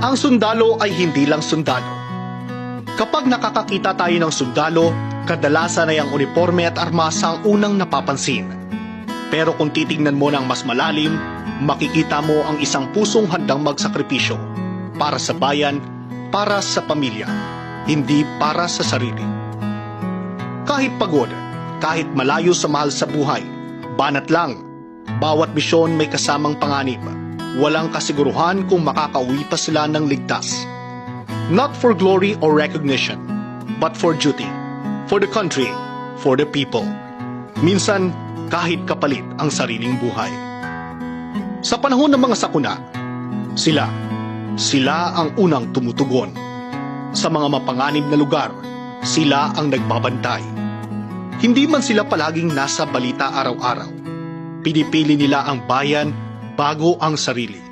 Ang sundalo ay hindi lang sundalo. Kapag nakakakita tayo ng sundalo, kadalasan ay ang uniforme at armas ang unang napapansin. Pero kung titingnan mo ng mas malalim, makikita mo ang isang pusong handang magsakripisyo para sa bayan, para sa pamilya, hindi para sa sarili. Kahit pagod, kahit malayo sa mahal sa buhay, banat lang, bawat misyon may kasamang panganib. Walang kasiguruhan kung makakauwi pa sila ng ligtas. Not for glory or recognition, but for duty, for the country, for the people. Minsan, kahit kapalit ang sariling buhay. Sa panahon ng mga sakuna, sila ang unang tumutugon. Sa mga mapanganib na lugar, sila ang nagbabantay. Hindi man sila palaging nasa balita araw-araw. Pinipili nila ang bayan bago ang sarili.